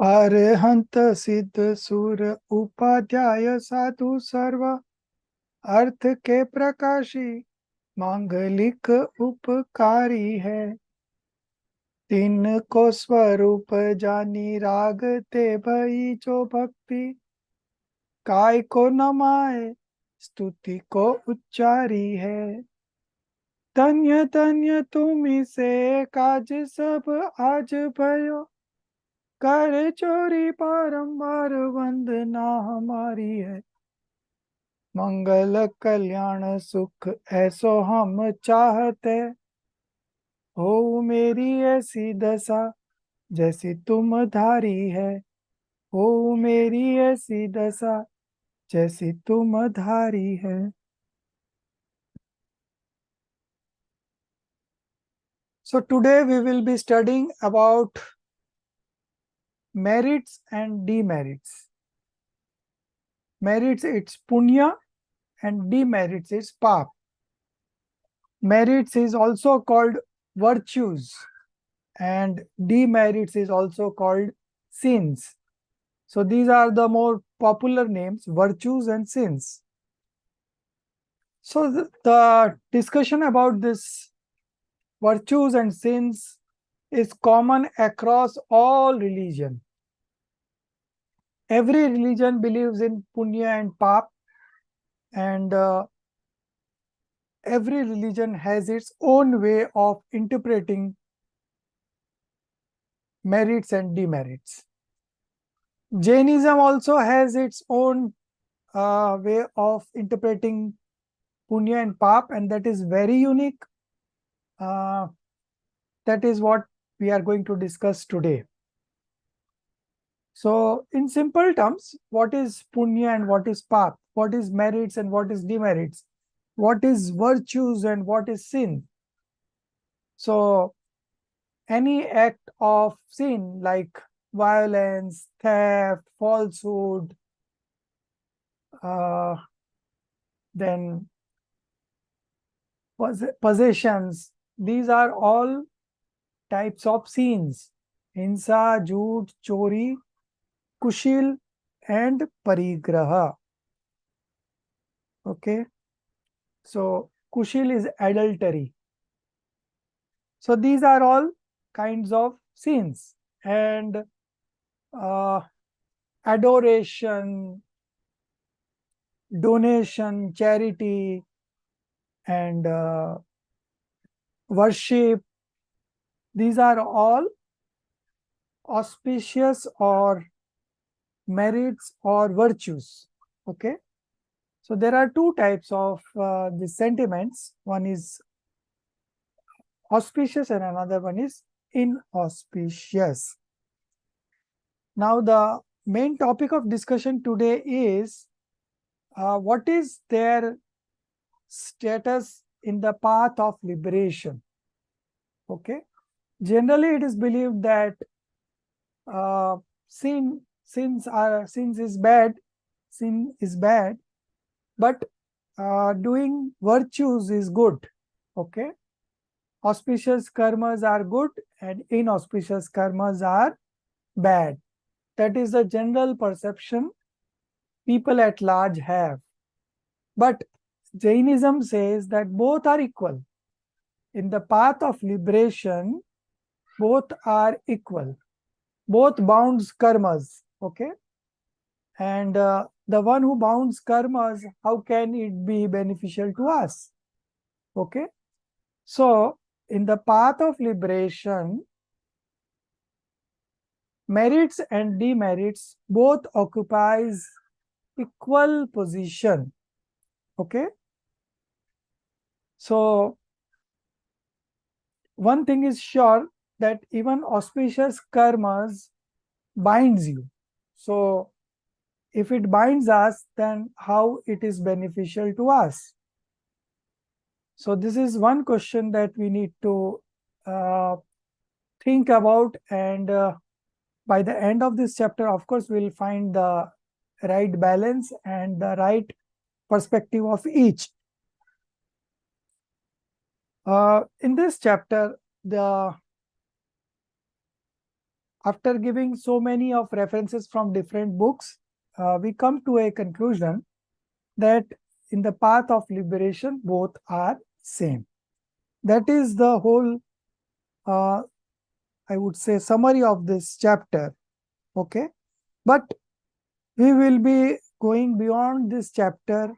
अरहंत सिद्ध सुर उपाध्याय साधु सर्व अर्थ के प्रकाशी मांगलिक उपकारी है। तीन को स्वरूप जानी राग ते भई जो भक्ति काय को नमाए स्तुति को उच्चारी है। धन्य धन्य तुम्ही से काज सब आज भयो कर चोरी बारंबार वंदना हमारी है। मंगल कल्याण सुख ऐसो हम चाहते हो मेरी ऐसी दशा जैसी तुम धारी है। हो मेरी ऐसी दशा जैसी तुम धारी है। So today we will be studying about merits and demerits. Merits it's punya and demerits it's pap. Merits is also called virtues and demerits is also called sins. So these are the more popular names, virtues and sins. So the discussion about this virtues and sins is common across all religion. Every religion believes in punya and pap, and every religion has its own way of interpreting merits and demerits. Jainism also has its own way of interpreting punya and pap, and that is very unique. That is what we are going to discuss today. So in simple terms, what is punya and what is pap? What is merits and what is demerits? What is virtues and what is sin? So any act of sin like violence, theft, falsehood, then possessions, these are all types of sins. Hinsa, jhoot, chori, kushil and parigraha. Okay. So kushil is adultery. So these are all kinds of sins, and adoration, donation, charity, and worship, these are all auspicious or merits or virtues. Okay. So there are two types of the sentiments. One is auspicious and another one is inauspicious. Now the main topic of discussion today is what is their status in the path of liberation. Okay. Generally it is believed that sin is bad, but doing virtues is good. Okay. Auspicious karmas are good and inauspicious karmas are bad. That is the general perception people at large have. But Jainism says that both are equal. In the path of liberation, both are equal. Both bounds karmas. Okay. And the one who bounds karmas, how can it be beneficial to us? Okay. So in the path of liberation, merits and demerits both occupies equal position. Okay. So one thing is sure, that even auspicious karmas binds you. So if it binds us, then how it is beneficial to us? So this is one question that we need to think about, and by the end of this chapter, of course, we'll find the right balance and the right perspective of each. In this chapter, the after giving so many of references from different books, we come to a conclusion that in the path of liberation, both are same. That is the whole, I would say, summary of this chapter. Okay. But we will be going beyond this chapter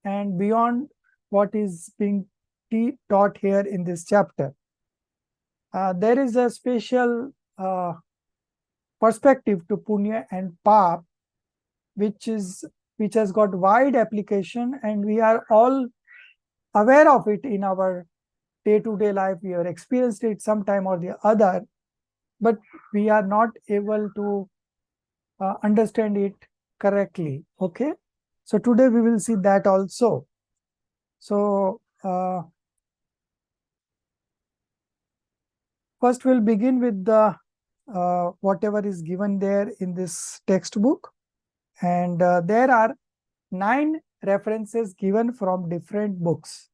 and beyond what is being taught here in this chapter. There is a special perspective to punya and pap, which has got wide application, and we are all aware of it in our day-to-day life. We have experienced it sometime or the other, but we are not able to understand it correctly. Okay, so today we will see that also. So first we'll begin with the whatever is given there in this textbook, and there are 9 references given from different books.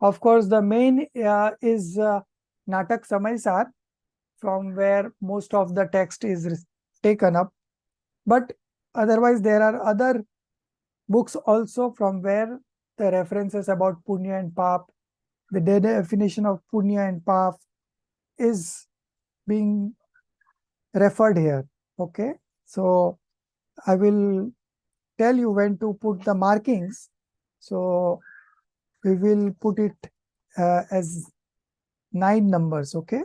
Of course, the main is Natak Samaisar, from where most of the text is taken up. But otherwise, there are other books also from where the references about punya and pap, the definition of punya and pap is being referred here. Okay, so I will tell you when to put the markings. So we will put it as 9 numbers. Okay,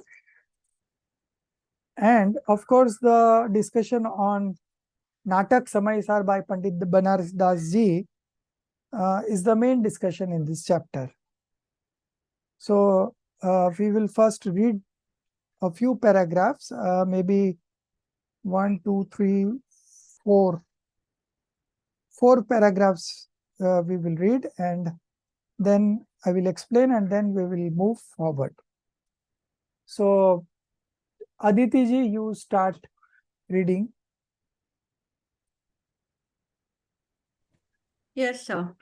and of course the discussion on Natak Samaisar by Pandit Banaras Das ji is the main discussion in this chapter. So we will first read a few paragraphs, maybe 1, 2, 3, 4 paragraphs we will read, and then I will explain, and then we will move forward. So Aditi ji, you start reading. Yes, sir.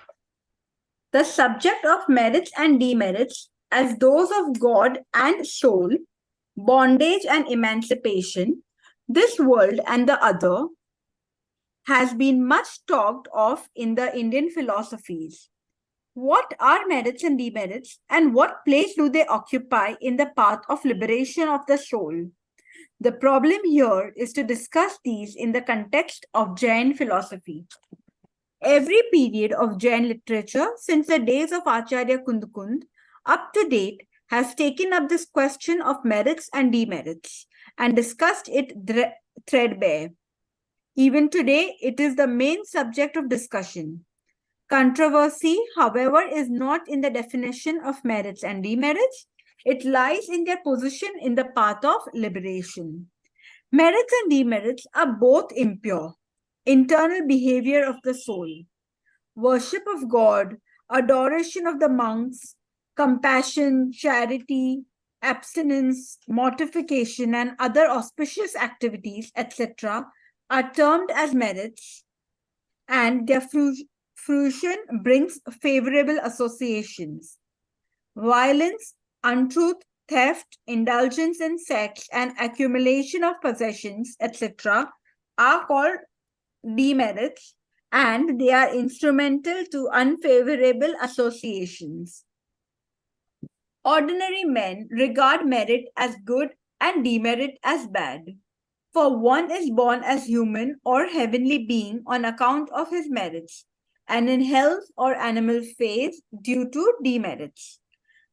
The subject of merits and demerits as those of God and soul, bondage and emancipation, this world and the other, has been much talked of in the Indian philosophies. What are merits and demerits, and what place do they occupy in the path of liberation of the soul? The problem here is to discuss these in the context of Jain philosophy. Every period of Jain literature since the days of Acharya Kundkund up to date has taken up this question of merits and demerits and discussed it threadbare. Even today, it is the main subject of discussion. Controversy, however, is not in the definition of merits and demerits. It lies in their position in the path of liberation. Merits and demerits are both impure, internal behavior of the soul. Worship of God, adoration of the monks, compassion, charity, abstinence, mortification, and other auspicious activities, etc., are termed as merits, and their fruition brings favorable associations. Violence, untruth, theft, indulgence in sex, and accumulation of possessions, etc., are called demerits, and they are instrumental to unfavorable associations. Ordinary men regard merit as good and demerit as bad. For one is born as human or heavenly being on account of his merits, and in health or animal phase due to demerits.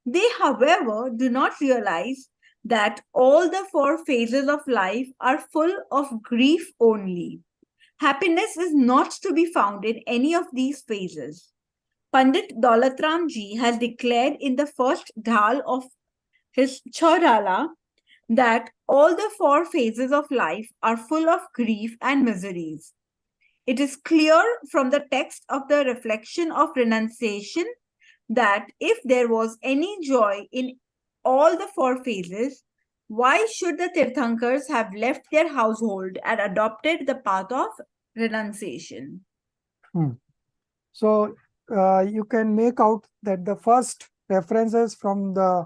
They, however, do not realize that all the 4 phases of life are full of grief only. Happiness is not to be found in any of these phases. Pandit Daulatram ji has declared in the first dhal of his Chaudhala that all the 4 phases of life are full of grief and miseries. It is clear from the text of the reflection of renunciation that if there was any joy in all the 4 phases, why should the Tirthankars have left their household and adopted the path of renunciation? So you can make out that the first references from the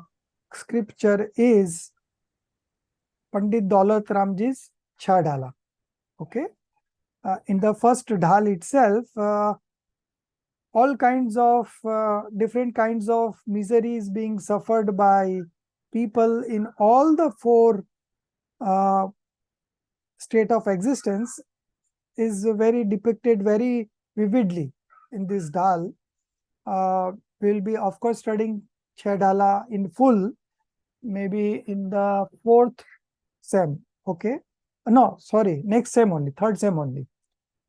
scripture is Pandit Daulat Ramji's Chha Dhala. Okay. In the first dhal itself, all kinds of different kinds of miseries being suffered by people in all the four uh, state of existence is very depicted very vividly in this dhal. We'll be of course studying Chha Dhala in full, maybe in the fourth sem. Okay. No, sorry, next sem only, third sem only.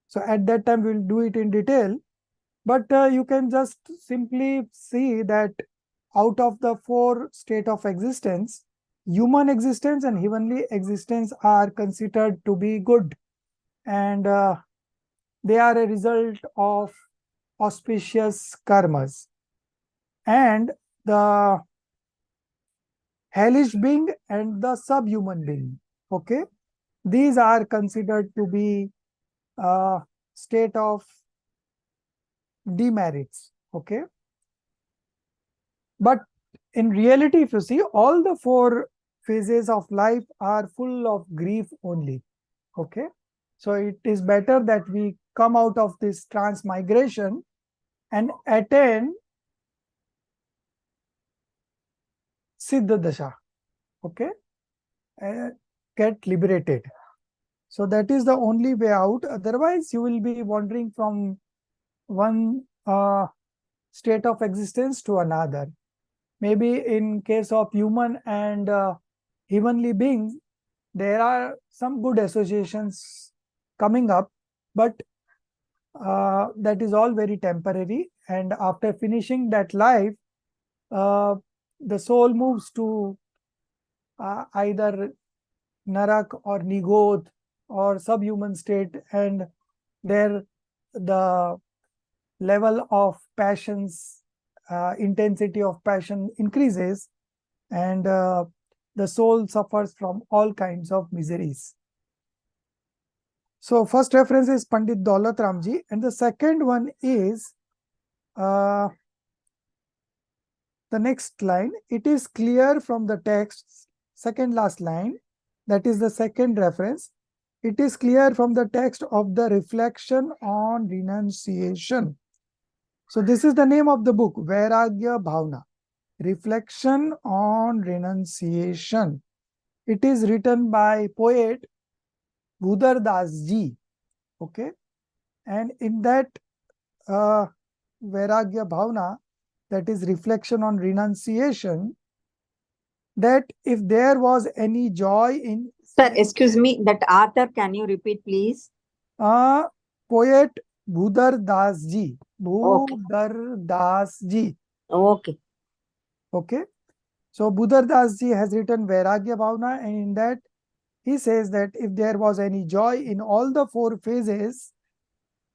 So at that time we'll do it in detail. But you can just simply see that out of the four state of existence, human existence and heavenly existence are considered to be good, and they are a result of auspicious karmas. And the hellish being and the subhuman being, okay, these are considered to be state of demerits, okay. But in reality, if you see, all the four phases of life are full of grief only, okay. So it is better that we come out of this transmigration and attain Siddha Dasha, okay, get liberated. So that is the only way out. Otherwise, you will be wandering from one state of existence to another. Maybe in case of human and heavenly beings, there are some good associations coming up, but that is all very temporary. And after finishing that life, the soul moves to either Narak or Nigodh or subhuman state, and there the level of passions, intensity of passion increases, and the soul suffers from all kinds of miseries. So first reference is Pandit Daulat Ramji, and the second one is the next line. It is clear from the text, second last line, that is the second reference. It is clear from the text of the reflection on renunciation. So this is the name of the book, Vairagya Bhavna, Reflection on Renunciation. It is written by poet Bhudar Das ji, okay. And in that Vairagya Bhavna, that is reflection on renunciation, that if there was any joy in... Sir, excuse me, that author, can you repeat, please? Poet Bhudar Das ji. Okay. Bhudar Das ji. Okay. Okay. So Bhudar Das ji has written Vairagya Bhavna, and in that he says that if there was any joy in all the four phases,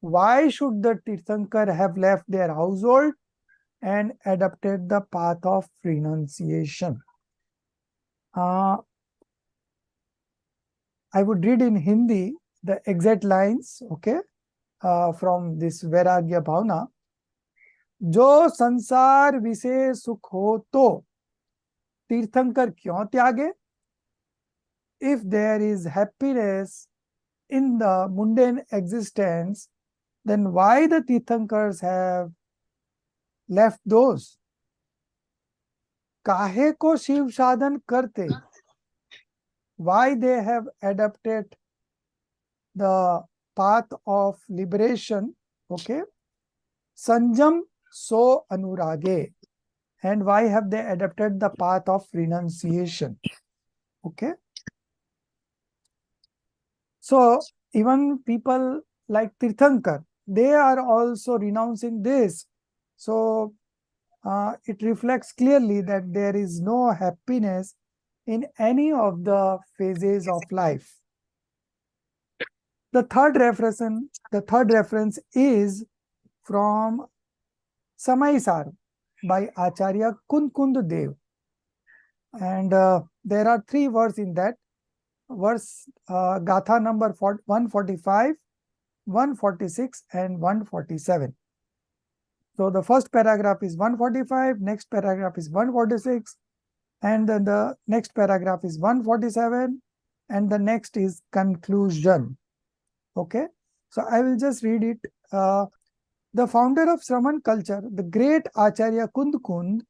why should the Tirthankar have left their household and adopted the path of renunciation? I would read in Hindi the exact lines, okay, from this Vairagya Bhavna. जो संसार विषय सुख हो तो तीर्थंकर क्यों त्यागे? If there is happiness in the mundane existence, then why the Tirthankars have left those? काहे को शिव साधन करते? Why they have adopted the path of liberation, okay? Sanjam so anurage. And why have they adopted the path of renunciation? Okay. So even people like Tirthankar, they are also renouncing this. So it reflects clearly that there is no happiness in any of the phases of life. The third reference is from Samaisar by Acharya Kunkund Dev. And there are three verses in that. Verse Gatha number 145, 146 and 147. So the first paragraph is 145, next paragraph is 146, and then the next paragraph is 147, and the next is conclusion. Okay, so I will just read it. The founder of Shraman culture, the great Acharya Kund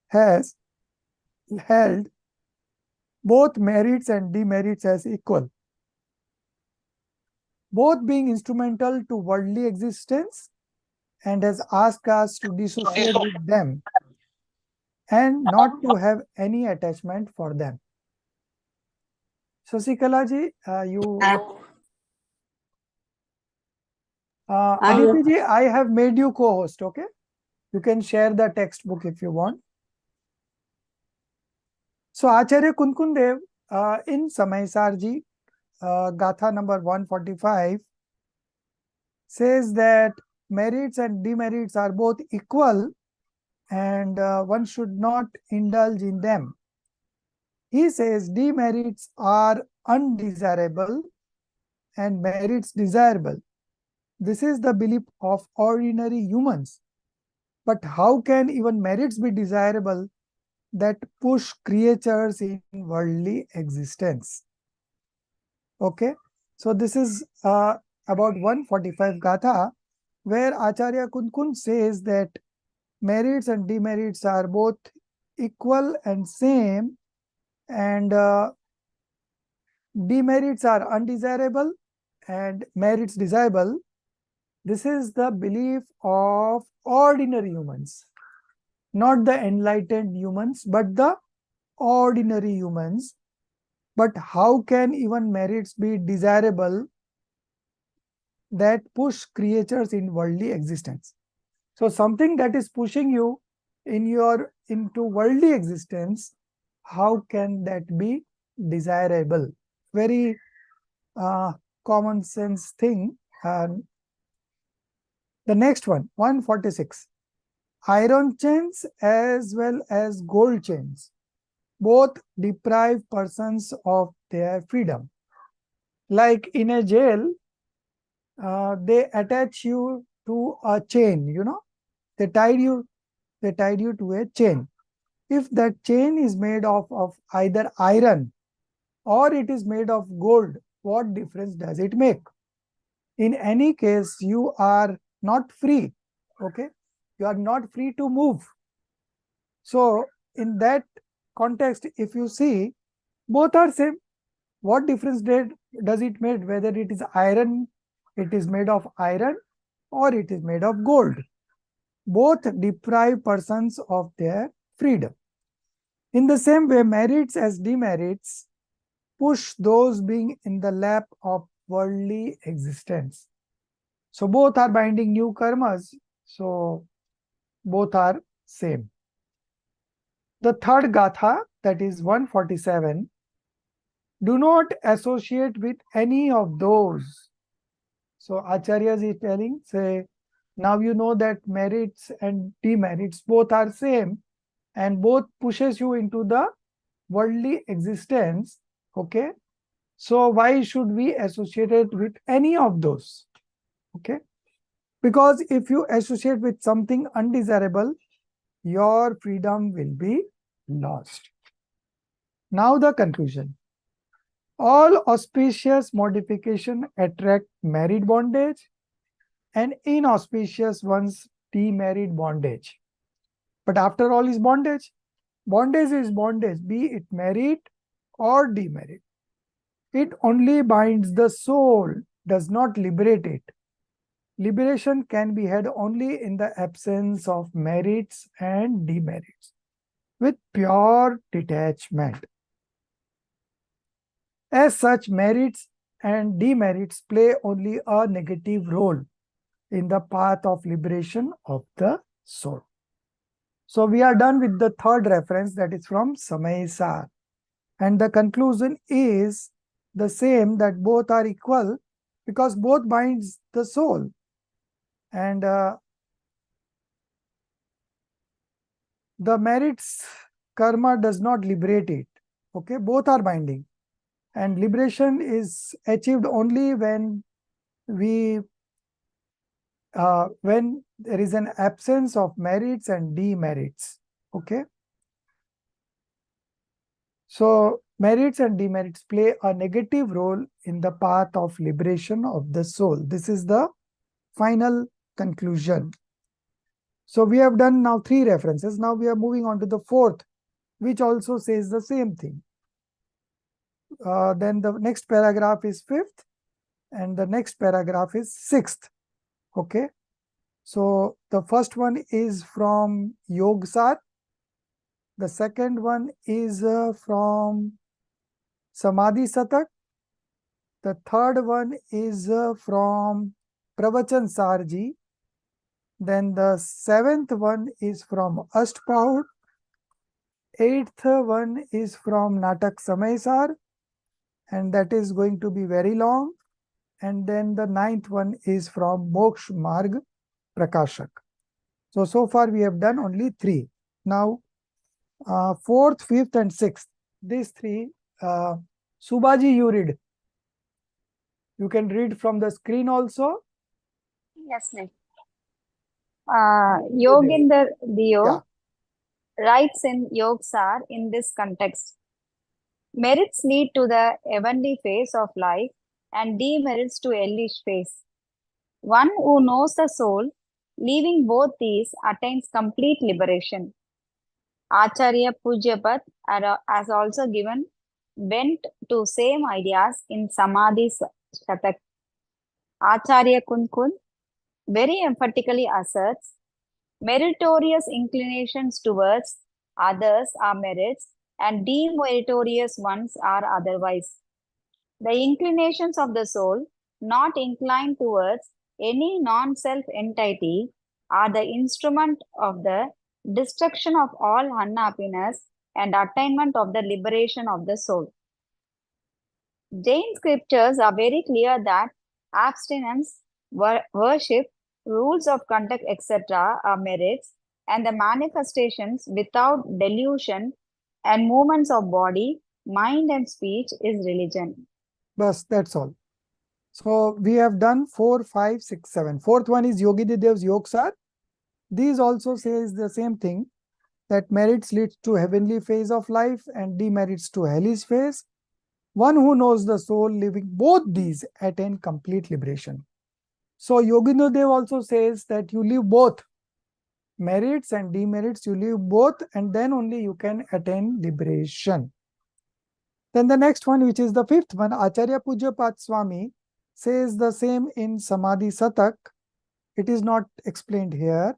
has held both merits and demerits as equal, both being instrumental to worldly existence, and has asked us to dissociate with them and not to have any attachment for them. Sasikala ji, Aditi ji, I have made you co-host, okay? You can share the textbook if you want. So Acharya Kunkundev in Samaisarji, Gatha number 145, says that merits and demerits are both equal and one should not indulge in them. He says demerits are undesirable and merits desirable. This is the belief of ordinary humans. But how can even merits be desirable that push creatures in worldly existence? Okay, so this is about 145 Gatha, where Acharya Kunkun says that merits and demerits are both equal and same, and demerits are undesirable and merits desirable. This is the belief of ordinary humans, not the enlightened humans, but the ordinary humans. But how can even merits be desirable that push creatures in worldly existence? So something that is pushing you into worldly existence, how can that be desirable? Very common sense thing. The next one, 146. Iron chains as well as gold chains both deprive persons of their freedom. Like in a jail, they attach you to a chain, you know, they tied you to a chain. If that chain is made of either iron or it is made of gold, what difference does it make? In any case, you are not free. Okay, you are not free to move. So in that context, if you see, both are same. What difference does it make whether it is iron, it is made of iron, or it is made of gold? Both deprive persons of their freedom. In the same way, merits as demerits push those being in the lap of worldly existence. So both are binding new karmas. So both are same. The third Gatha, that is 147, do not associate with any of those. So Acharyas is telling, say, now you know that merits and demerits both are same and both pushes you into the worldly existence. Okay, so why should we associate it with any of those? Okay, because if you associate with something undesirable, your freedom will be lost. Now the conclusion. All auspicious modification attract merit bondage and inauspicious ones demerit bondage. But after all is bondage. Bondage is bondage, be it merit or demerit. It only binds the soul, does not liberate it. Liberation can be had only in the absence of merits and demerits, with pure detachment. As such, merits and demerits play only a negative role in the path of liberation of the soul. So we are done with the third reference, that is from Samaisar. And the conclusion is the same, that both are equal because both binds the soul. And the merits karma does not liberate it. Okay, both are binding. And liberation is achieved only when when there is an absence of merits and demerits. Okay. So merits and demerits play a negative role in the path of liberation of the soul. This is the final conclusion. So we have done now 3 references. Now we are moving on to the 4th, which also says the same thing. Then the next paragraph is 5th and the next paragraph is 6th. Okay. So the first one is from Yogsar. The second one is from Samadhi Satak. The third one is from Pravachan Sarji. Then the 7th one is from Ashtpaud. 8th one is from Natak Samaysar, and that is going to be very long. And then the 9th one is from Moksh Marg Prakashak. So far we have done only 3. Now, 4th, 5th and 6th. These 3, Subhaji, you read. You can read from the screen also. Yes, ma'am. Yoginder Dio writes in Yogsar in this context. Merits lead to the heavenly phase of life and demerits to hellish phase. One who knows the soul, leaving both these, attains complete liberation. Acharya Pujyapat has also given vent to same ideas in Samadhi Shatak. Acharya Kunkun very emphatically asserts meritorious inclinations towards others are merits and demeritorious ones are otherwise. The inclinations of the soul, not inclined towards any non-self entity, are the instrument of the destruction of all unhappiness and attainment of the liberation of the soul. Jain scriptures are very clear that abstinence, worship, rules of conduct, etc. are merits, and the manifestations without delusion and movements of body, mind and speech is religion. Bas, that's all. So we have done 4, 5, 6, 7. 4th one is Yogi Dev's Yogsar. These also says the same thing, that merits leads to heavenly phase of life and demerits to hellish phase. One who knows the soul living both these attain complete liberation. So Yogindra Dev also says that you live both. Merits and demerits, you live both, and then only you can attain liberation. Then the next one, which is the 5th one, Acharya Pujyapat Swami says the same in Samadhi Satak. It is not explained here.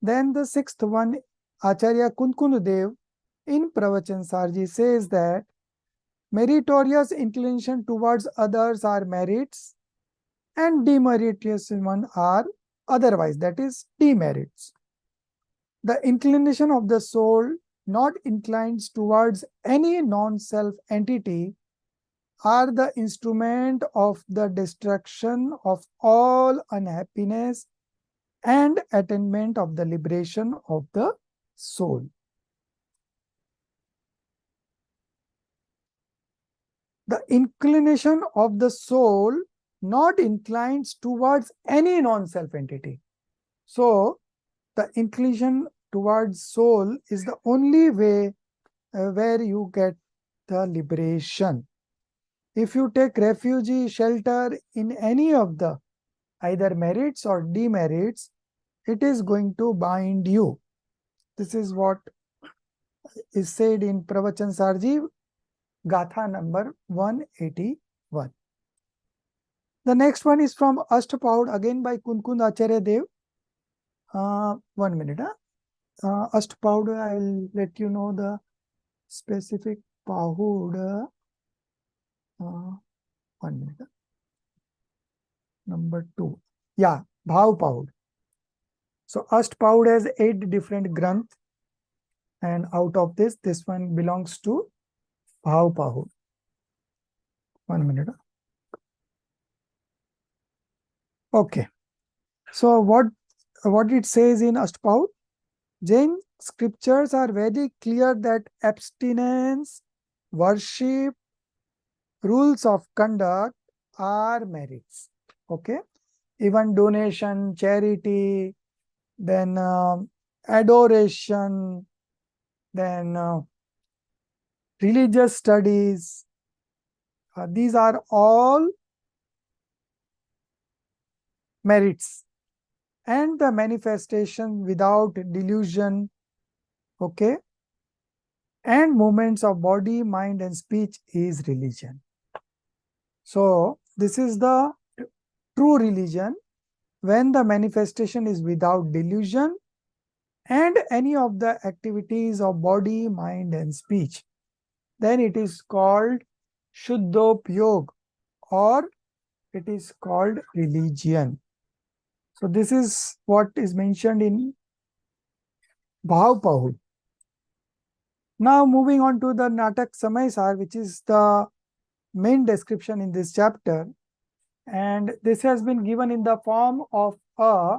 Then the 6th one, Acharya Kunkun Dev in Pravachan Sarji says that meritorious inclination towards others are merits and demeritorious one are otherwise, that is demerits. The inclination of the soul not inclines towards any non-self entity are the instrument of the destruction of all unhappiness and attainment of the liberation of the soul. The inclination of the soul not inclines towards any non-self entity. So, the inclination towards soul is the only way where you get the liberation. If you take refuge, shelter in any of the either merits or demerits, it is going to bind you. This is what is said in Pravachan Sarji, Gatha number 181. The next one is from Ashtpaud, again by Kunkund Acharya Dev. 1 minute. Ashtpaud, I will let you know the specific Pahud. 1 minute. Number 2. Yeah, Bhav Pahud. So Ashtpaud has 8 different Granth, and out of this one belongs to Bhav Pahud. 1 minute. Okay. So what it says in Ashtpaud? Jain scriptures are very clear that abstinence, worship, rules of conduct are merits. Okay. Even donation, charity, then adoration, then religious studies. These are all merits, and the manifestation without delusion, okay, and movements of body, mind, and speech is religion. So this is the true religion when the manifestation is without delusion and any of the activities of body, mind, and speech. Then it is called Shuddhopyog, or it is called religion. So this is what is mentioned in Bhav. Now moving on to the Natak Samaysar, which is the main description in this chapter. And this has been given in the form of a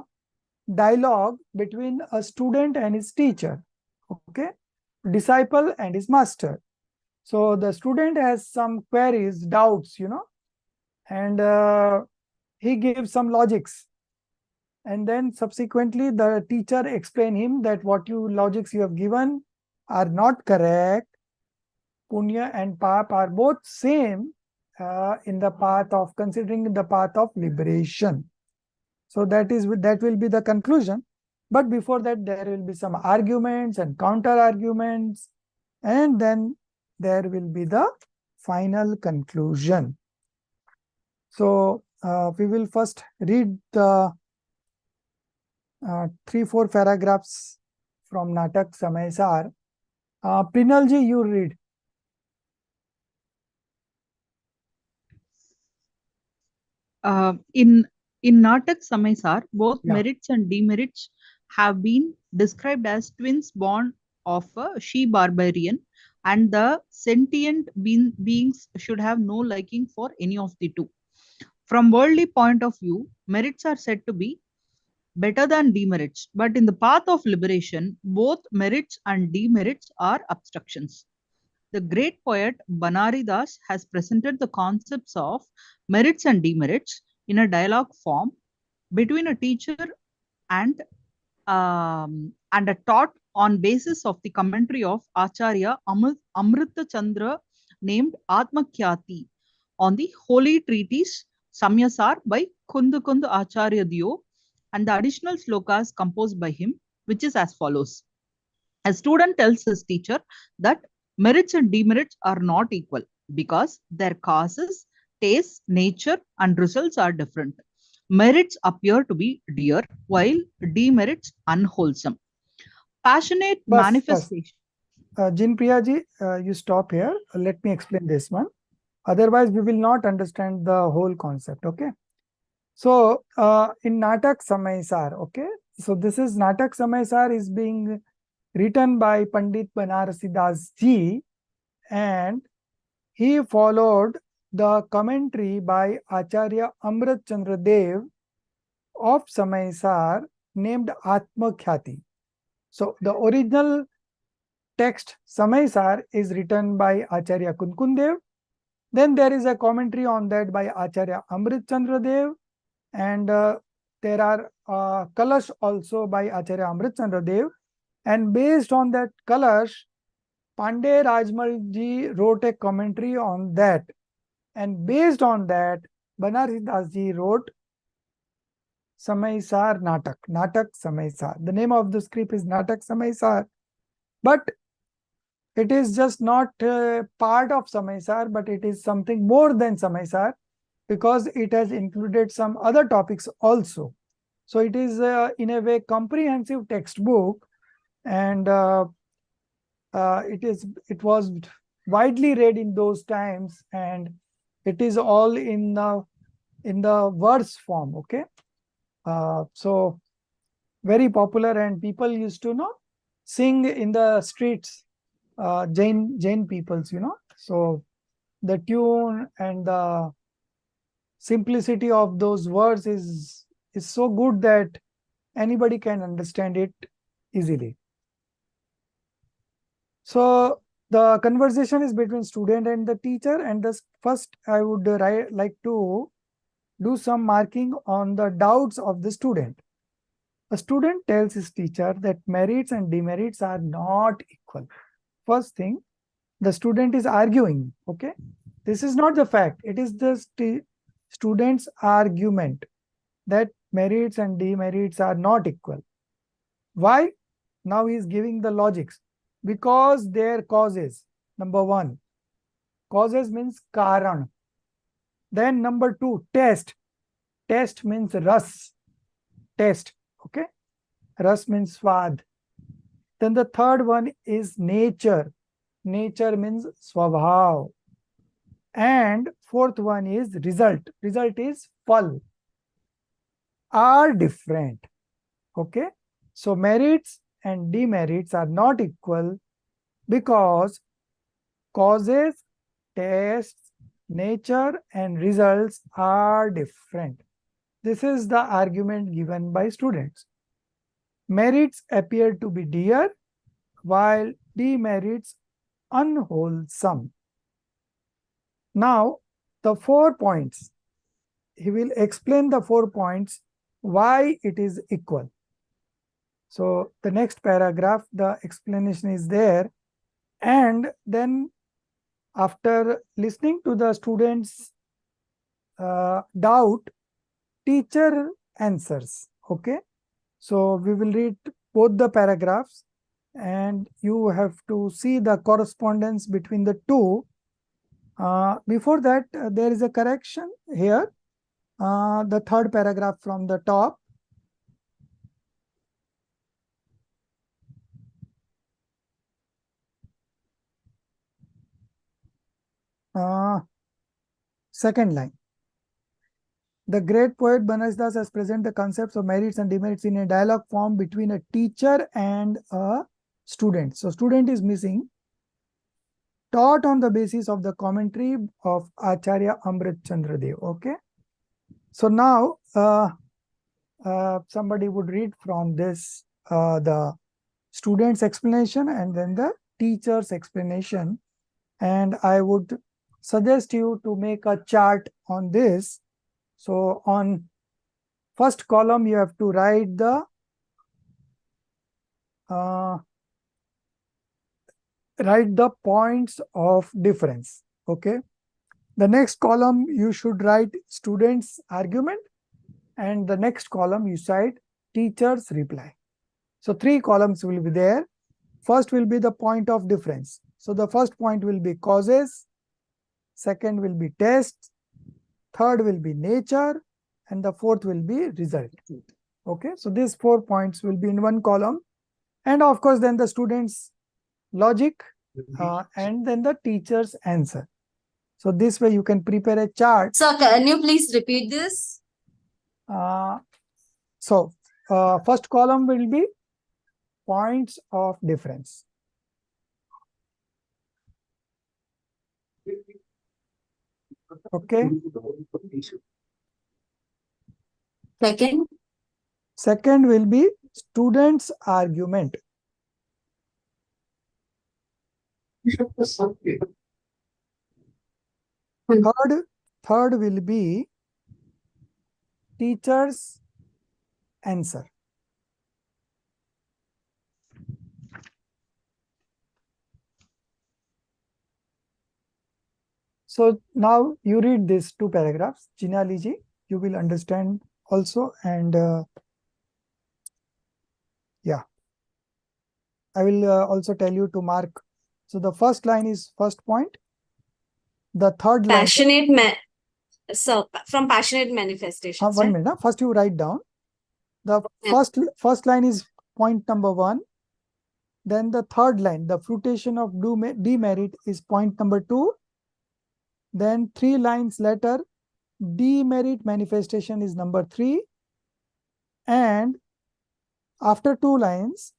dialogue between a student and his teacher, okay, disciple and his master. So the student has some queries, doubts, and he gives some logics. And then subsequently the teacher explain him that what logics you have given are not correct. Punya and Pap are both same in the path of considering the path of liberation. So that will be the conclusion. But before that, there will be some arguments and counter arguments, and then there will be the final conclusion. So we will first read the 3-4 paragraphs from Natak Samaysar. Prinalji, you read. In Natak Samaysar, both Yeah. merits and demerits have been described as twins born of a she-barbarian, and the sentient beings should have no liking for any of the two. From worldly point of view, merits are said to be better than demerits, but in the path of liberation, both merits and demerits are obstructions. The great poet Banari Das has presented the concepts of merits and demerits in a dialogue form between a teacher and a taught on basis of the commentary of Acharya Amrita Chandra named Atmakhyati on the holy treatise Samyasar by Kund Acharya Dio, and the additional slokas composed by him, which is as follows. A student tells his teacher that merits and demerits are not equal because their causes, tastes, nature, and results are different. Merits appear to be dear, while demerits unwholesome. Passionate manifestation. Jinpriya ji, you stop here. Let me explain this one. Otherwise, we will not understand the whole concept, okay? So, in Natak Samaysar, okay? So, this is Natak Samaysar is being written by Pandit Banarasi Das ji, and he followed the commentary by Acharya Amrit Chandra Dev of Samaysar named Atmakhyati. So, the original text Samaysar is written by Acharya Kunkundev. Then there is a commentary on that by Acharya Amrit Chandra Dev, and there are Kalash also by Acharya Amrit Chandra Dev. And based on that Kalash, Pandey Rajmal ji wrote a commentary on that. And based on that, Banarsi Das ji wrote Samaysar Natak, Natak Samaysar. The name of the script is Natak Samaysar. But it is just not part of Samaysar, but it is something more than Samaysar, because it has included some other topics also. So it is in a way comprehensive textbook, and it was widely read in those times, and it is all in the verse form, okay? So very popular, and people used to sing in the streets, Jain peoples, So the tune and the simplicity of those words is so good that anybody can understand it easily. So the conversation is between student and the teacher, and first I would like to do some marking on the doubts of the student. A student tells his teacher that merits and demerits are not equal. First thing, The student is arguing. Okay. This is not the fact. It is the student's argument that merits and demerits are not equal. Why? Now he is giving the logics. Because their causes. Number one. Causes means karan. Then number two, test. Test means ras. Test. Okay. Ras means swad. Then the third one is nature. Nature means swabhav. And fourth one is result. Result is phal. Are different. Okay. So merits and demerits are not equal because causes, tests, nature and results are different. This is the argument given by students. Merits appear to be dear while demerits unwholesome. Now, the 4 points. He will explain the 4 points why it is equal. So, the next paragraph, the explanation is there. And then, after listening to the students' doubt, teacher answers. Okay. So, we will read both the paragraphs and you have to see the correspondence between the two. Before that, there is a correction here. The third paragraph from the top. Second line. The great poet Banasdas has presented the concepts of merits and demerits in a dialogue form between a teacher and a student. So student is missing. Taught on the basis of the commentary of Acharya Amrit Chandra Dev. Okay. So now somebody would read from this the student's explanation and then the teacher's explanation. And I would suggest you to make a chart on this. So on first column, you have to write the points of difference. Okay. The next column, you should write student's argument. And the next column, you cite teacher's reply. So 3 columns will be there. First will be the point of difference. So the first point will be causes. Second will be test. Third will be nature. And the fourth will be result. Okay. So these 4 points will be in one column. And of course, then the student's logic and then the teacher's answer. So this way you can prepare a chart. So can you please repeat this? First column will be points of difference. Okay. Second will be student's argument. Third will be teacher's answer. So now you read these 2 paragraphs. Jinali ji, you will understand also. And yeah, I will also tell you to mark. So the first line is first point. The third line. From passionate manifestation. 1 minute. First you write down. The first line is point number 1. Then the third line, the fruition of demerit is point number 2. Then 3 lines later, demerit manifestation is number 3. And after 2 lines,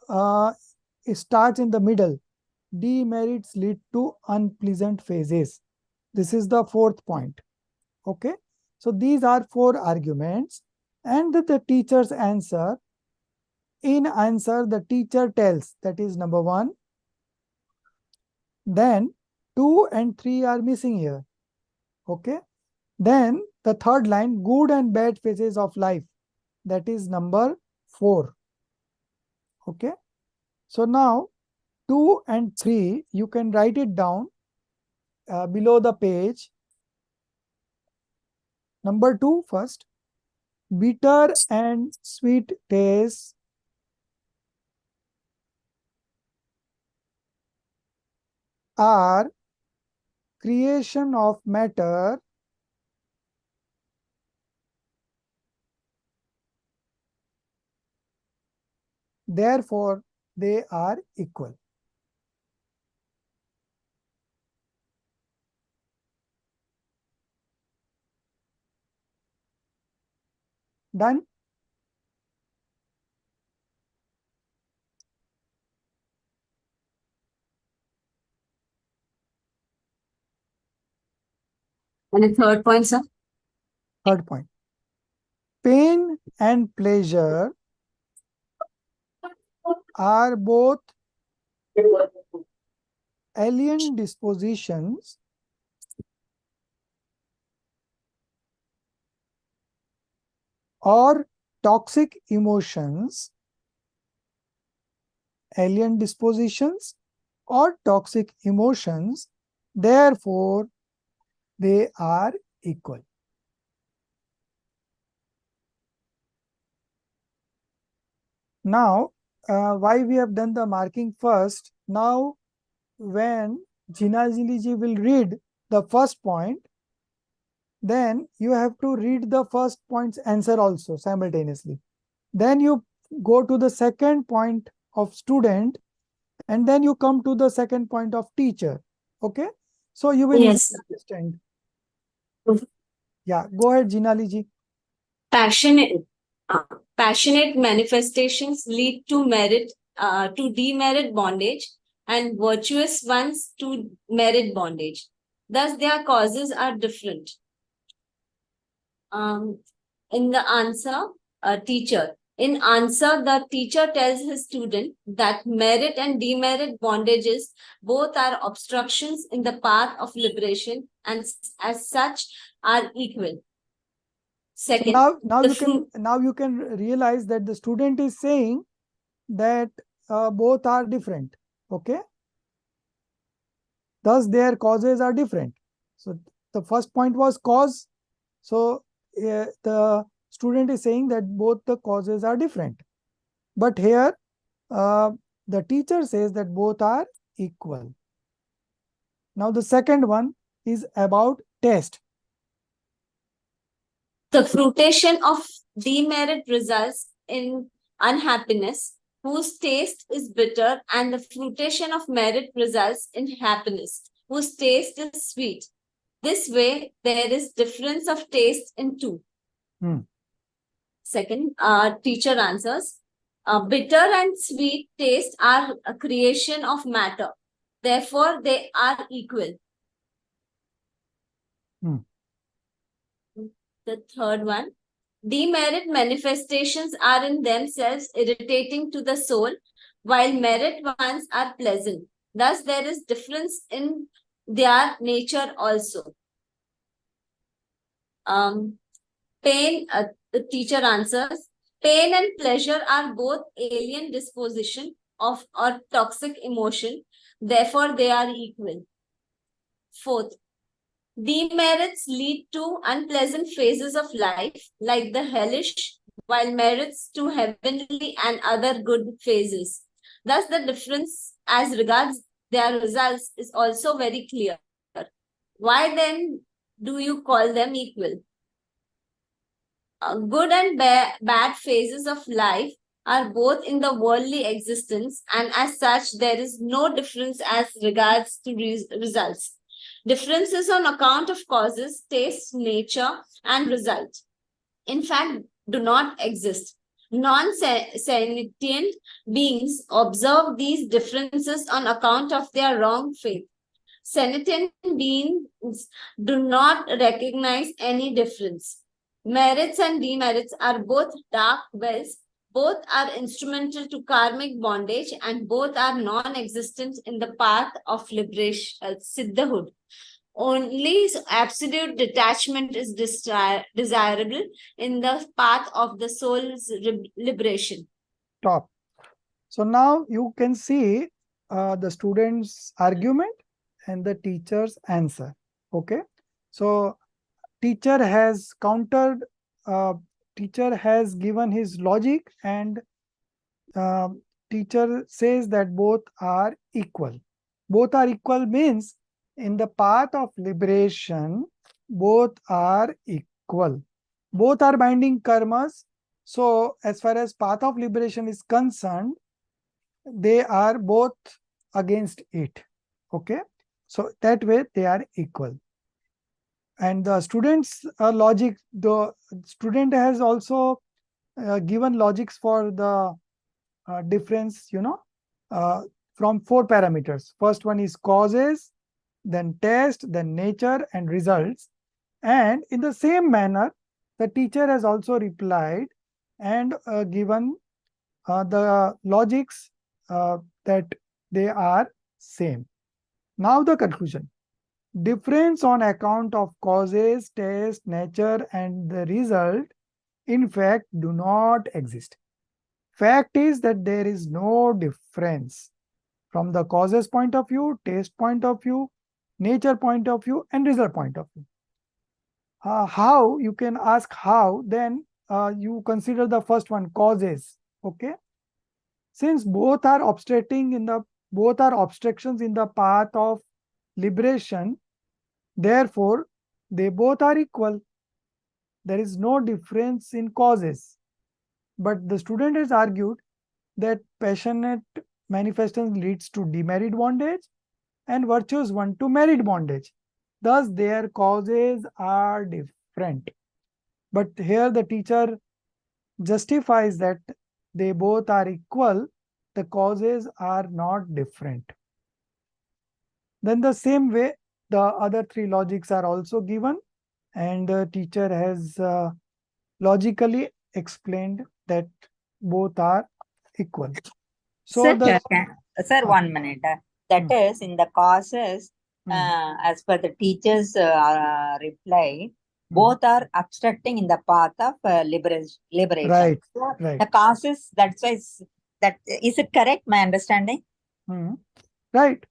it starts in the middle. Demerits lead to unpleasant phases. This is the 4th point. Okay. So these are 4 arguments. And the teacher's answer. In answer, the teacher tells, that is number 1. Then 2 and 3 are missing here. Okay. Then the third line, good and bad phases of life. That is number 4. Okay. So now 2 and 3, you can write it down below the page. Number 2 first. Bitter and sweet taste are creation of matter therefore they are equal. Done? And the third point, sir? Third point. Pain and pleasure are both alien dispositions or toxic emotions, alien dispositions or toxic emotions, therefore they are equal. Now, why we have done the marking first? Now, when Jinali ji will read the first point, then you have to read the first point's answer also simultaneously. Then you go to the second point of student, and then you come to the second point of teacher. Okay? So you will Yes. understand. Yeah, go ahead, Jinali ji. Passionate manifestations lead to demerit bondage, and virtuous ones to merit bondage. Thus, their causes are different. In the answer, teacher. In answer, the teacher tells his student that merit and demerit bondages both are obstructions in the path of liberation and as such are equal. Second, now you can realize that the student is saying that both are different. Okay. Thus, their causes are different. So the first point was cause. So the student is saying that both the causes are different. But here, the teacher says that both are equal. Now the second one is about taste. The fruition of demerit results in unhappiness, whose taste is bitter, and the fruition of merit results in happiness, whose taste is sweet. This way, there is difference of taste in two. Second, teacher answers. Bitter and sweet taste are a creation of matter. Therefore, they are equal. The third one. Demerit manifestations are in themselves irritating to the soul, while merit ones are pleasant. Thus, there is difference in their nature also. Pain, the teacher answers, pain and pleasure are both alien disposition of or toxic emotion. Therefore, they are equal. Fourth, demerits lead to unpleasant phases of life, like the hellish, while merits to heavenly and other good phases. Thus, the difference as regards their results is also very clear. Why then do you call them equal? Good and bad phases of life are both in the worldly existence, and as such, there is no difference as regards to results. Differences on account of causes, taste, nature, and result, in fact, do not exist. Non-sentient beings observe these differences on account of their wrong faith. Sentient beings do not recognize any difference. Merits and demerits are both dark wells, both are instrumental to karmic bondage, and both are non-existent in the path of liberation, siddhahood. Only absolute detachment is desirable in the path of the soul's liberation. Stop. So now you can see the student's argument and the teacher's answer. Okay. So teacher has countered, teacher has given his logic, and teacher says that both are equal. Both are equal means in the path of liberation, both are equal. Both are binding karmas. So as far as path of liberation is concerned, they are both against it. Okay. So that way they are equal. And the student's logic, the student has also given logics for the difference, from 4 parameters. First one is causes, then test, then nature and results. And in the same manner, the teacher has also replied and given the logics that they are same. Now the conclusion. Difference on account of causes, test, nature and the result in fact do not exist. Fact is that there is no difference from the causes point of view, taste point of view, nature point of view and result point of view. How? You can ask how, then you consider the first one, causes. Okay. Since both are both are obstructions in the path of liberation, therefore they both are equal. There is no difference in causes. But the student has argued that passionate manifestation leads to demerit bondage and virtuous one to merit bondage. Thus, their causes are different. But here the teacher justifies that they both are equal, the causes are not different. Then the same way, the other 3 logics are also given, and the teacher has logically explained that both are equal. So Sir, 1 minute. That is in the causes, as per the teacher's reply, both are obstructing in the path of liberation. Right. So Right. the causes, that's why that is it correct? My understanding. Right.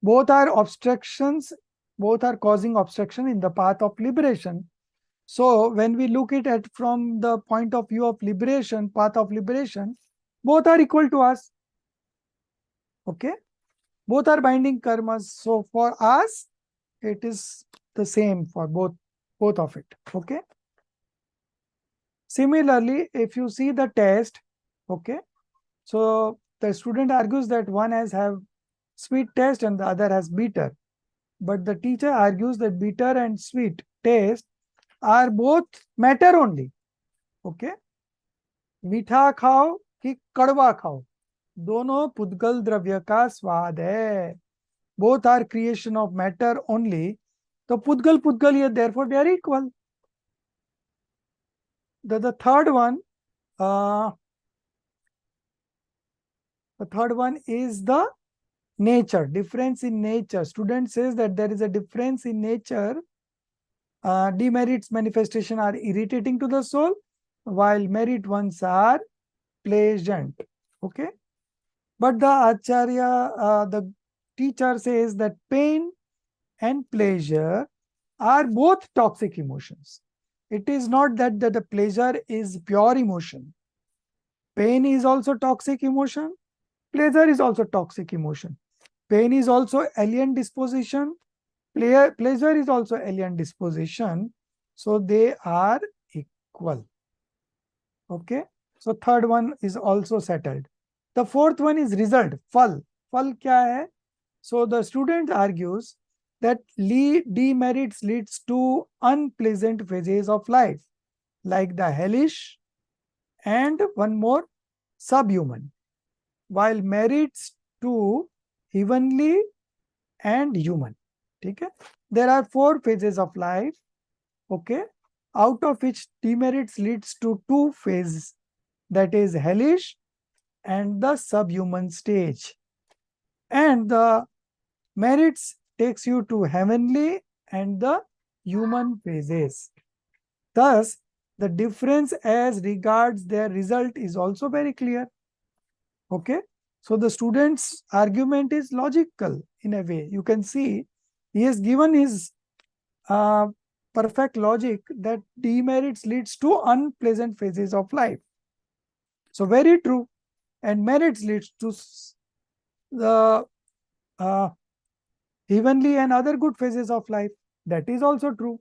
Both are obstructions. Both are causing obstruction in the path of liberation. So when we look at it from the point of view of liberation, path of liberation, both are equal to us. Okay. Both are binding karmas. So for us, it is the same for both of it. Okay. Similarly, if you see the test, okay, so the student argues that one has have sweet taste and the other has bitter. But the teacher argues that bitter and sweet taste are both matter only. Okay. मीठा खाओ कि कड़वा खाओ, दोनों पुद्गल द्रव्य का स्वाद है. Both are creation of matter only. So Pudgal here, therefore they are equal. The third one, the third one is the nature, difference in nature. Student says that there is a difference in nature. Demerits manifestation are irritating to the soul, while merit ones are pleasant. Okay. But the Acharya, the teacher says that pain and pleasure are both toxic emotions. It is not that the pleasure is pure emotion. Pain is also toxic emotion. Pleasure is also toxic emotion. Pain is also alien disposition. Pleasure is also alien disposition. So they are equal. Okay. So third one is also settled. The fourth one is result. Phal. Phal kya hai? So the student argues that demerits leads to unpleasant phases of life, like the hellish and one more, subhuman, while merits to heavenly and human. Okay? There are 4 phases of life, okay, out of which demerits leads to 2 phases, that is hellish and the subhuman stage, and the merits takes you to heavenly and the human phases. Thus, the difference as regards their result is also very clear. Okay. So the student's argument is logical in a way. You can see he has given his perfect logic that demerits leads to unpleasant phases of life. So very true. And merits leads to the heavenly and other good phases of life. That is also true.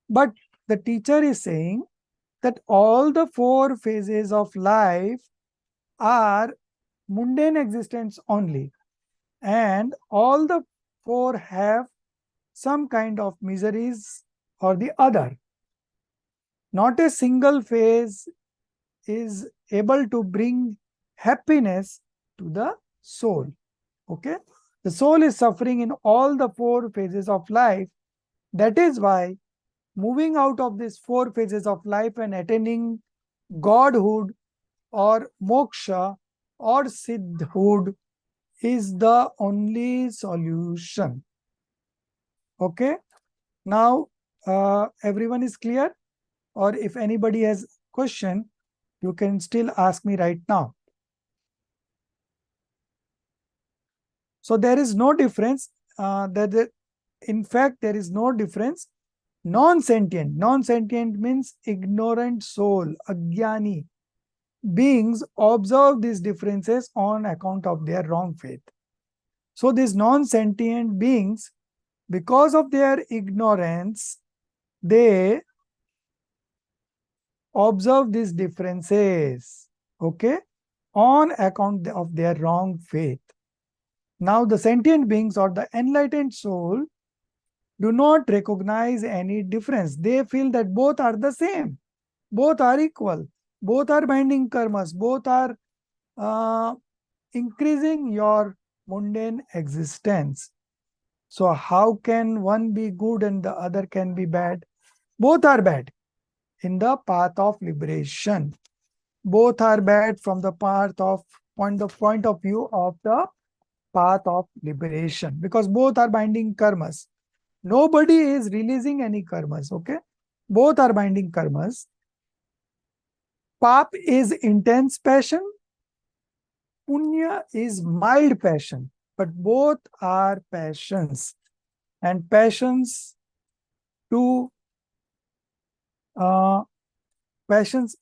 But the teacher is saying that all the 4 phases of life are mundane existence only. And all the 4 have some kind of miseries or the other. Not a single phase is able to bring happiness to the soul. Okay? The soul is suffering in all the 4 phases of life. That is why moving out of these 4 phases of life and attaining godhood or moksha or siddhood is the only solution. Okay? Now, everyone is clear? Or if anybody has question, you can still ask me right now. So there is no difference. In fact, there is no difference. Non-sentient. Non-sentient means ignorant soul, agyani. Beings observe these differences on account of their wrong faith. So these non-sentient beings, because of their ignorance, they observe these differences, okay, on account of their wrong faith. Now the sentient beings or the enlightened soul do not recognize any difference. They feel that both are the same, both are equal, both are binding karmas, both are increasing your mundane existence. So how can one be good and the other can be bad? Both are bad in the path of liberation. Both are bad from the point of view of the path of liberation, because both are binding karmas. Nobody is releasing any karmas, okay? Both are binding karmas. Pap is intense passion. Punya is mild passion. But both are passions. And passions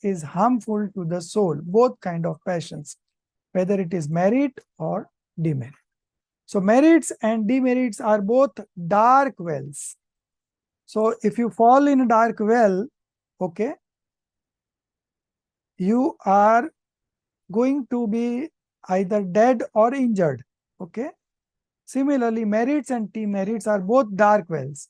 is harmful to the soul. Both kind of passions, whether it is merit or demerit. So merits and demerits are both dark wells. So if you fall in a dark well, okay, you are going to be either dead or injured. Okay. Similarly, merits and demerits are both dark wells.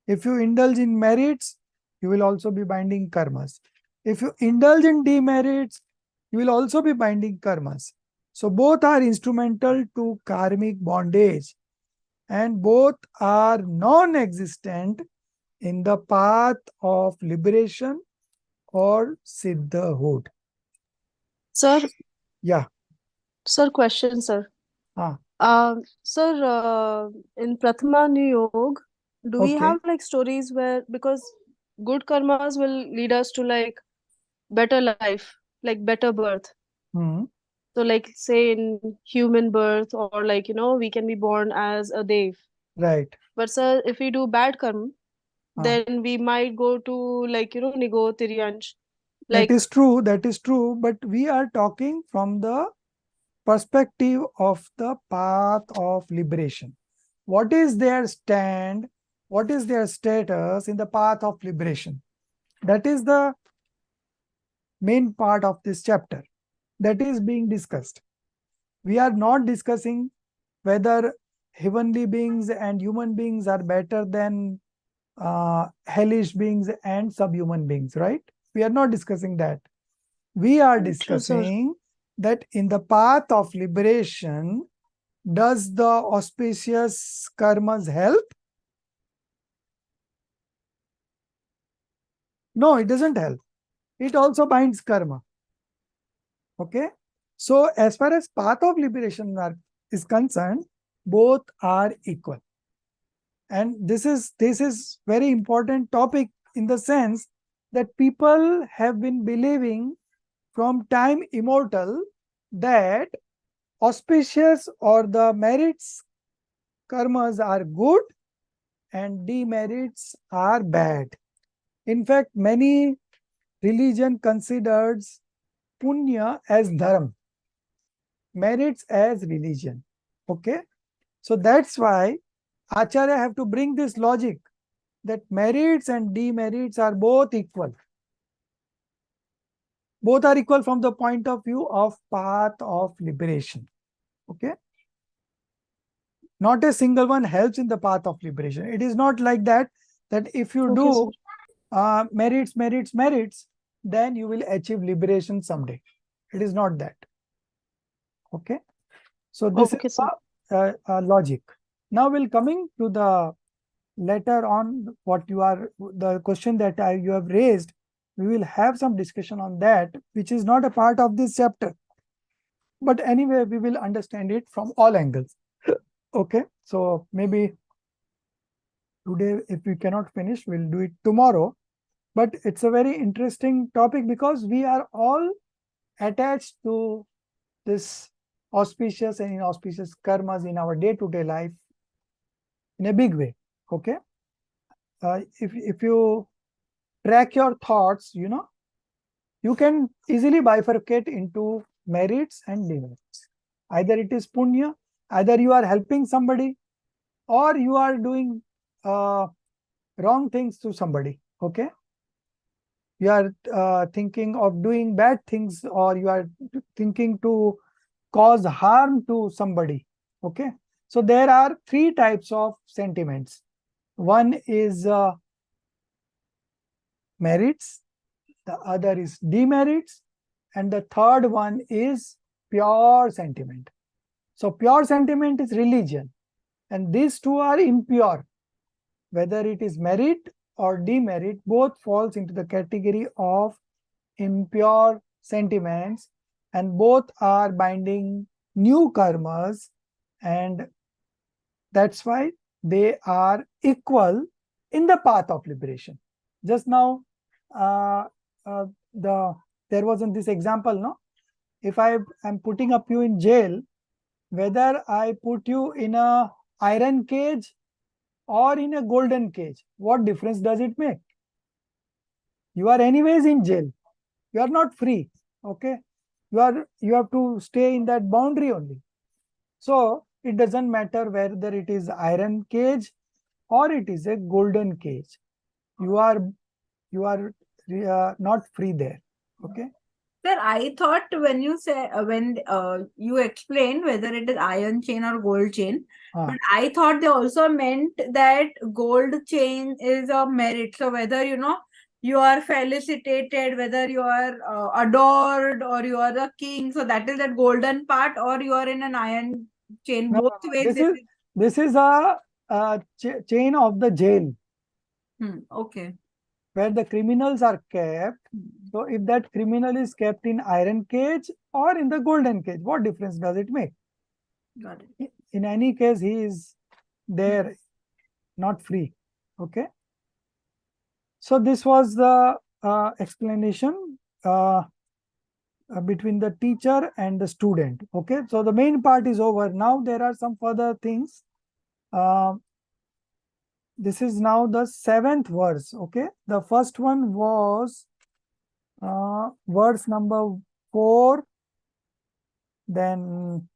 If you indulge in merits, you will also be binding karmas. If you indulge in demerits, you will also be binding karmas. So both are instrumental to karmic bondage, and both are non-existent in the path of liberation or siddhahood. Sir, Yeah. sir, question, sir. Ah. Sir, in Prathama New Yoga, do we have like stories where, because good karmas will lead us to like better life, like better birth. So like say in human birth, or like, we can be born as a dev. Right. But sir, if we do bad karma, then we might go to like, Nigo Tiryansh. Like, that is true. That is true. But we are talking from the perspective of the path of liberation. What is their stand? What is their status in the path of liberation? That is the main part of this chapter that is being discussed. We are not discussing whether heavenly beings and human beings are better than hellish beings and subhuman beings, right? We are not discussing that. We are discussing that in the path of liberation, does the auspicious karmas help? No, it doesn't help. It also binds karma. Okay. So as far as path of liberation is concerned, both are equal. And this is very important topic in the sense that people have been believing from time immortal that auspicious or the merits karmas are good and demerits are bad. In fact, many religion considers punya as dharma, merits as religion. Okay, so that's why Acharya have to bring this logic that merits and demerits are both equal. Both are equal from the point of view of path of liberation. Okay, not a single one helps in the path of liberation. It is not like that if you do merits, then you will achieve liberation someday. It is not that. Okay, so this is logic. Now we'll coming to the later on what you are, the question that you have raised. We will have some discussion on that, which is not a part of this chapter. But anyway, we will understand it from all angles. Okay, so maybe today, if we cannot finish, we'll do it tomorrow. But it's a very interesting topic because we are all attached to this auspicious and inauspicious karmas in our day-to-day life in a big way. Okay, if you track your thoughts, you can easily bifurcate into merits and demerits. Either it is punya, either you are helping somebody, or you are doing wrong things to somebody. Okay, you are thinking of doing bad things, or you are thinking to cause harm to somebody. Okay, so there are three types of sentiments. One is merits, the other is demerits, and the third one is pure sentiment. So pure sentiment is religion, and these two are impure. Whether it is merit or demerit, both falls into the category of impure sentiments, and both are binding new karmas, and that's why they are equal in the path of liberation. Just now, there wasn't this example, no? If I am putting up you in jail, whether I put you in a iron cage or in a golden cage, what difference does it make? You are anyways in jail. You are not free. Okay, you have to stay in that boundary only. So it doesn't matter whether it is iron cage or it is a golden cage. You are not free there. Okay. Sir, I thought when you say you explained whether it is iron chain or gold chain, but I thought they also meant that gold chain is a merit. So whether you are felicitated, whether you are adored, or you are the king, so that is that golden part, or you are in an iron chain. No, both ways. This is a chain of the jail. Okay. Where the criminals are kept. So if that criminal is kept in iron cage or in the golden cage, what difference does it make? Got it. In any case, he is there, not free. Okay. So this was the explanation between the teacher and the student. Okay. So the main part is over. Now there are some further things. This is now the 7th verse. Okay, the first one was verse number 4, then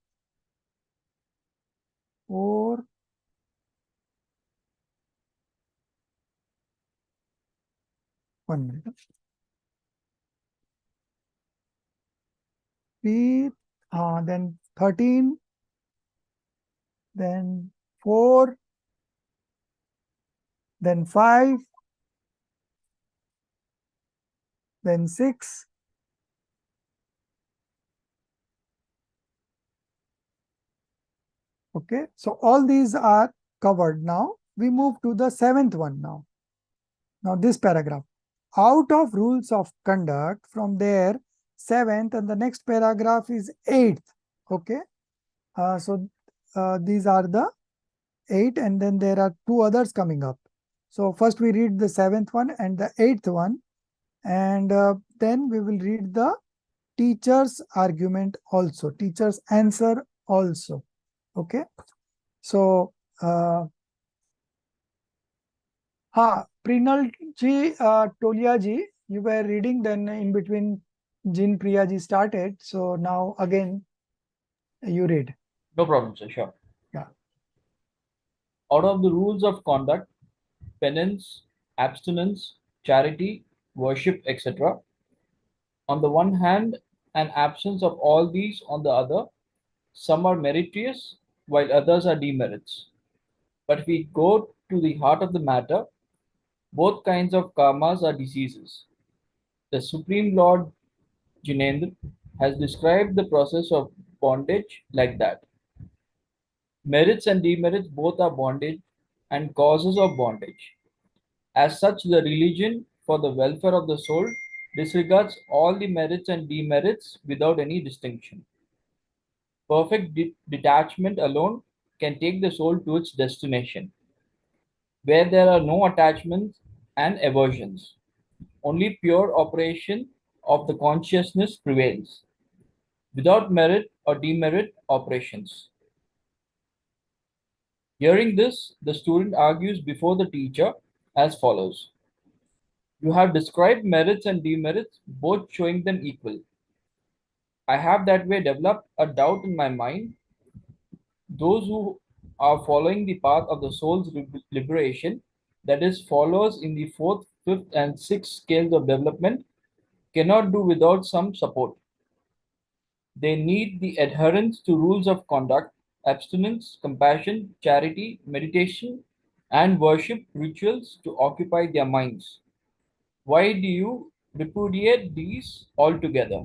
4, one minute, 3, then 13, then 4, then 5, then 6, okay. So all these are covered. Now we move to the 7th one now. Now this paragraph, out of rules of conduct, from there 7th, and the next paragraph is 8th. Okay. So these are the 8, and then there are 2 others coming up. So first we read the 7th one and the 8th one, and then we will read the teacher's argument also, teacher's answer also. Okay. So, Prinal ji, Tolia ji, you were reading, then in between Jin Priya ji started. So now again you read. No problem, sir. Sure. Yeah. Out of the rules of conduct, penance, abstinence, charity, worship, etc., on the one hand, and absence of all these on the other, some are meritorious, while others are demerits. But if we go to the heart of the matter, both kinds of karmas are diseases. The Supreme Lord Jinendra has described the process of bondage like that. Merits and demerits both are bondage and causes of bondage. As such, the religion for the welfare of the soul disregards all the merits and demerits without any distinction. Perfect detachment alone can take the soul to its destination, where there are no attachments and aversions. Only pure operation of the consciousness prevails, without merit or demerit operations. Hearing this, the student argues before the teacher as follows. You have described merits and demerits, both showing them equal. I have that way developed a doubt in my mind. Those who are following the path of the soul's liberation, that is, followers in the fourth, fifth, and sixth scales of development, cannot do without some support. They need the adherence to rules of conduct, abstinence, compassion, charity, meditation, and worship rituals to occupy their minds. Why do you repudiate these altogether?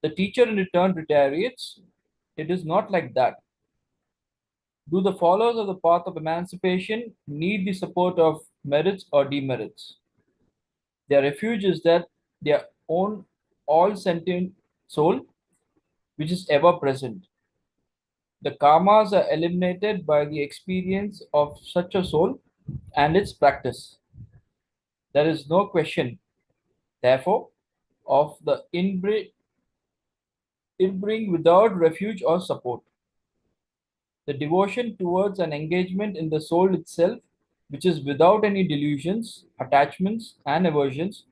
The teacher in return reiterates, it is not like that. Do the followers of the path of emancipation need the support of merits or demerits? Their refuge is that their own all sentient soul, which is ever present. The karmas are eliminated by the experience of such a soul and its practice. There is no question, therefore, of the inbring without refuge or support. The devotion towards an engagement in the soul itself, which is without any delusions, attachments, and aversions,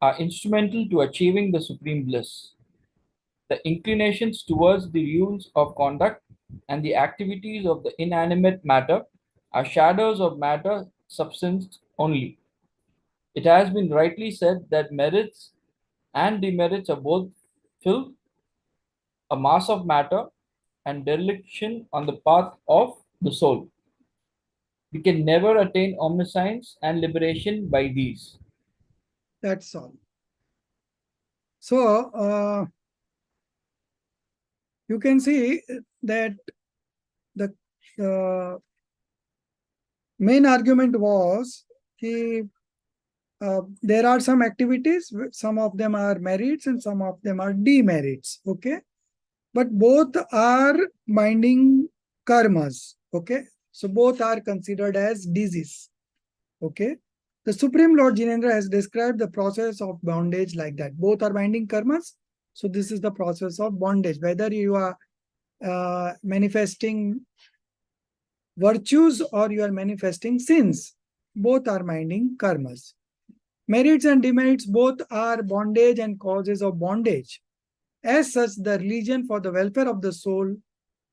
are instrumental to achieving the supreme bliss. The inclinations towards the rules of conduct and the activities of the inanimate matter are shadows of matter substance only. It has been rightly said that merits and demerits are both filth, a mass of matter, and dereliction on the path of the soul. We can never attain omniscience and liberation by these. That's all. So, you can see that the main argument was there are some activities, some of them are merits and some of them are demerits. Okay. But both are binding karmas. Okay. So both are considered as disease. Okay. The Supreme Lord Jinendra has described the process of bondage like that. Both are binding karmas. So this is the process of bondage. Whether you are manifesting virtues or you are manifesting sins, both are binding karmas. Merits and demerits both are bondage and causes of bondage. As such, the religion for the welfare of the soul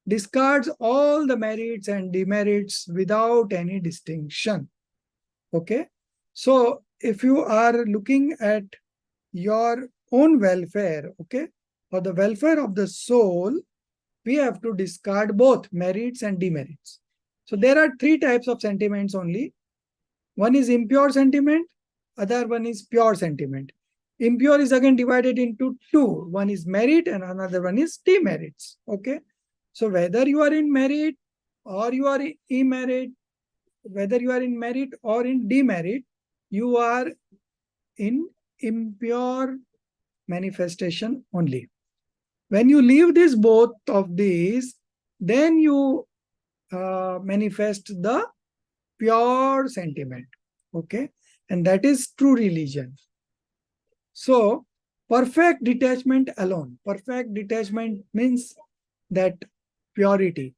discards all the merits and demerits without any distinction. Okay. So if you are looking at your own welfare, okay, for the welfare of the soul, we have to discard both merits and demerits. So there are three types of sentiments only. One is impure sentiment, other one is pure sentiment. Impure is again divided into two. One is merit and another one is demerits. Okay. So whether you are in merit or you are in merit, whether you are in merit or in demerit, you are in impure manifestation only. When you leave this both of these, then you manifest the pure sentiment. Okay. And that is true religion. So Perfect detachment alone. Perfect detachment means that purity.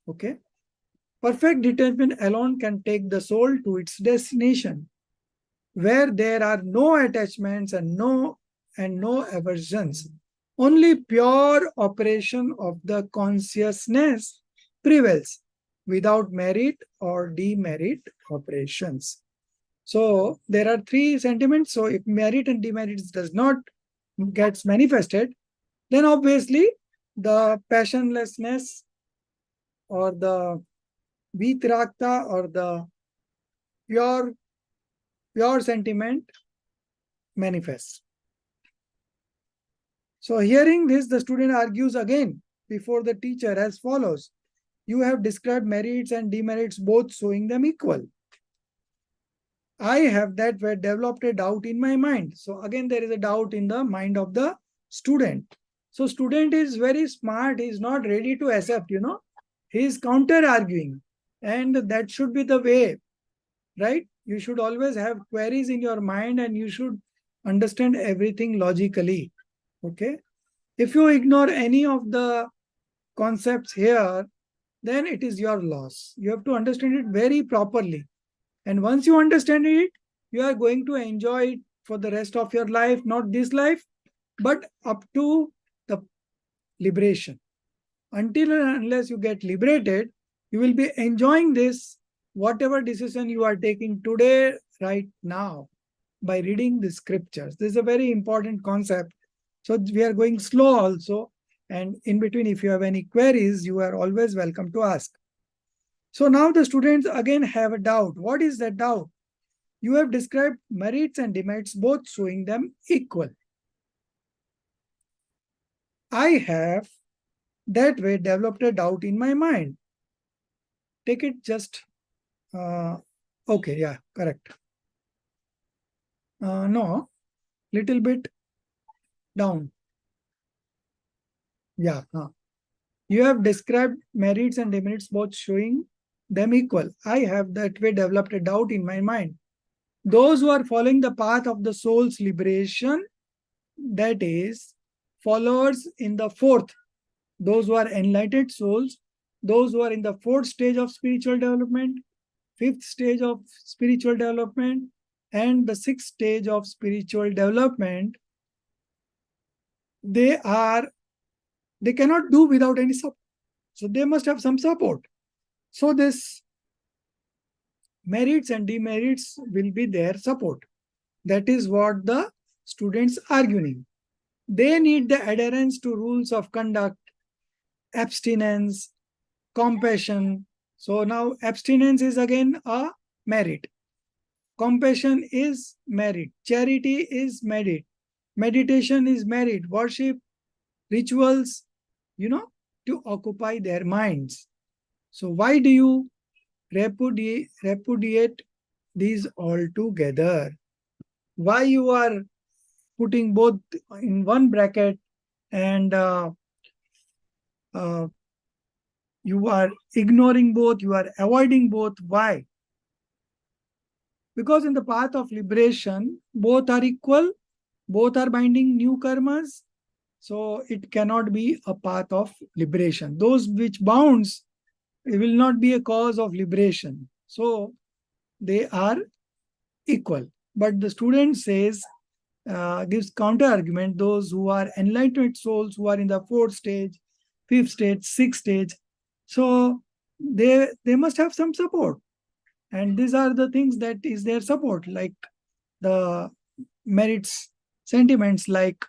Okay. Perfect detachment alone can take the soul to its destination, where there are no attachments and no aversions. Only pure operation of the consciousness prevails without merit or demerit operations. So there are three sentiments. So if merit and demerits does not gets manifested, then obviously the passionlessness or the vitrakta or the pure sentiment manifests. So hearing this, the student argues again before the teacher as follows. You have described merits and demerits both, showing them equal. I have that way developed a doubt in my mind. So again, there is a doubt in the mind of the student. So student is very smart. He is not ready to accept, He is counter arguing. And that should be the way, right? You should always have queries in your mind and you should understand everything logically. Okay. If you ignore any of the concepts here, then it is your loss. You have to understand it very properly. And once you understand it, you are going to enjoy it for the rest of your life, not this life, but up to the liberation. Until and unless you get liberated, you will be enjoying this, whatever decision you are taking today, right now, by reading the scriptures. This is a very important concept. So we are going slow also. And in between, if you have any queries, you are always welcome to ask. So now the students again have a doubt. What is that doubt? You have described merits and demerits, both showing them equal. I have that way developed a doubt in my mind. Take it just, okay, yeah, correct. No, little bit down. Yeah. You have described merits and demerits both showing them equal. I have that way developed a doubt in my mind. Those who are following the path of the soul's liberation, that is, followers in the fourth, those who are enlightened souls, those who are in the fourth stage of spiritual development, fifth stage of spiritual development, and the sixth stage of spiritual development, they cannot do without any support. So they must have some support. So this merits and demerits will be their support. That is what the students are arguing. They need the adherence to rules of conduct, abstinence, compassion. So now abstinence is again a merit. Compassion is merit. Charity is merit. Meditation is merit. Worship, rituals, to occupy their minds. So why do you repudiate these all together? Why you are putting both in one bracket and you are ignoring both, you are avoiding both? Why? Because in the path of liberation, both are equal, both are binding new karmas. So it cannot be a path of liberation. Those which bounds, it will not be a cause of liberation. So they are equal. But the student says, gives counter argument, those who are enlightened souls who are in the fourth stage, fifth stage, sixth stage, so they must have some support. And these are the things that is their support, like the merits, sentiments like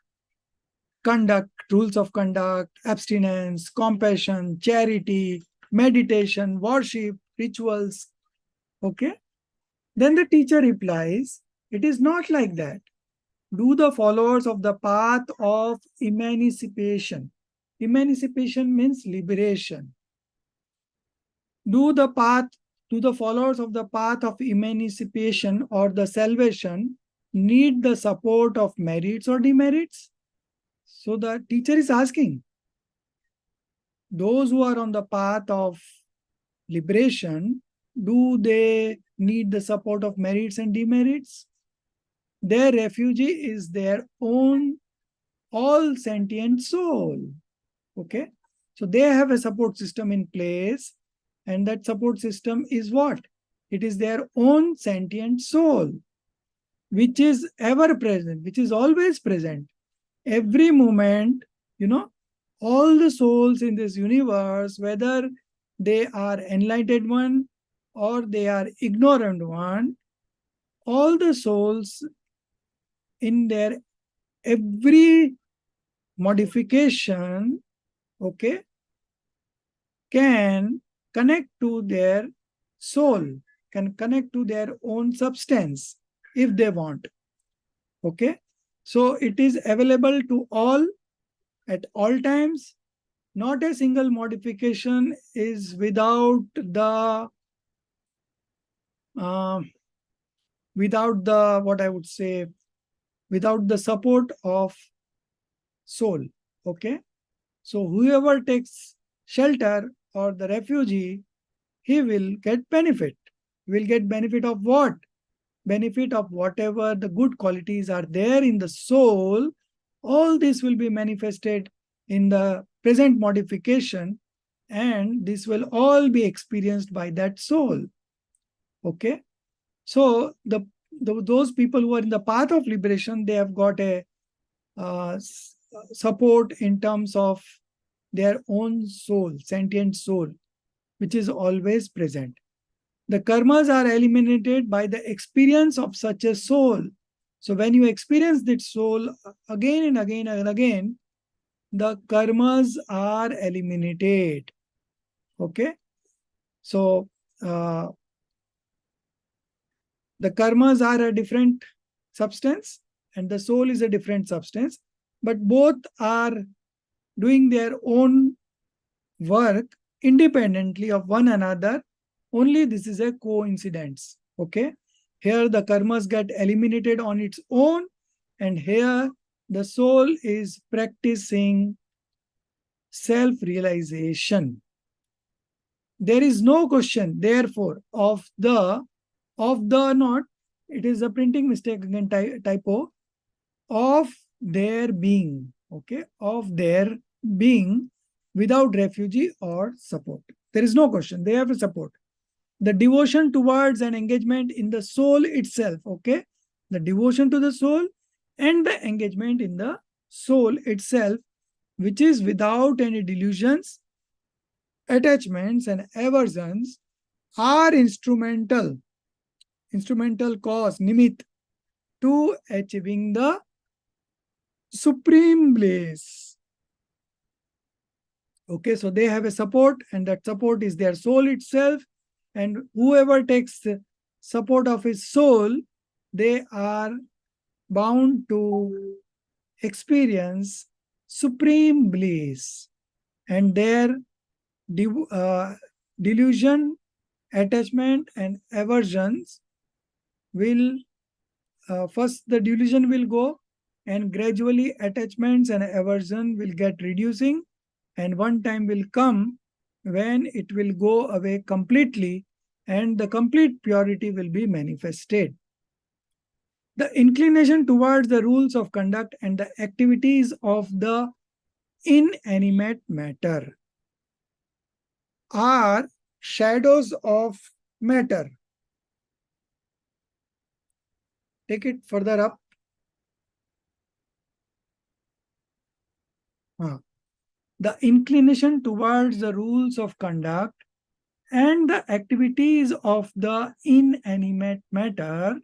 conduct, rules of conduct, abstinence, compassion, charity, meditation, worship, rituals. Okay. Then the teacher replies, it is not like that. Do the followers of the path of emancipation. Emancipation means liberation. Do the followers of the path of emancipation or the salvation need the support of merits or demerits? So the teacher is asking, those who are on the path of liberation, do they need the support of merits and demerits? Their refuge is their own all sentient soul. Okay. So they have a support system in place, and that support system is what? It is their own sentient soul, which is ever present, which is always present. Every moment, all the souls in this universe, whether they are enlightened one or they are ignorant one, all the souls in their every modification, okay, can connect to their soul, can connect to their own substance if they want. Okay. So it is available to all at all times. Not a single modification is without the what I would say, without the support of soul. Okay. So whoever takes shelter or the refugee, he will get benefit. Will get benefit of what? Benefit of whatever the good qualities are there in the soul. All this will be manifested in the present modification, and this will all be experienced by that soul. Okay. So those people who are in the path of liberation, they have got a support in terms of their own soul, sentient soul, which is always present. The karmas are eliminated by the experience of such a soul. So when you experience that soul again and again and again, the karmas are eliminated. Okay. So the karmas are a different substance and the soul is a different substance, but both are doing their own work independently of one another. Only this is a coincidence. Okay. Here the karmas get eliminated on its own, and here the soul is practicing self-realization. There is no question, therefore, of the not, it is a printing mistake again, typo, of their being. Okay. Of their being without refugee or support. There is no question. They have a support. The devotion towards an engagement in the soul itself. Okay. The devotion to the soul and the engagement in the soul itself, which is without any delusions, attachments, and aversions, are instrumental cause, nimit, to achieving the supreme bliss. Okay, so they have a support, and that support is their soul itself. And whoever takes the support of his soul, they are bound to experience supreme bliss. And their delusion, attachment, and aversions will, first the delusion will go, and gradually attachments and aversion will get reducing, and one time will come when it will go away completely and the complete purity will be manifested. The inclination towards the rules of conduct and the activities of the inanimate matter are shadows of matter. Take it further up. The inclination towards the rules of conduct and the activities of the inanimate matter,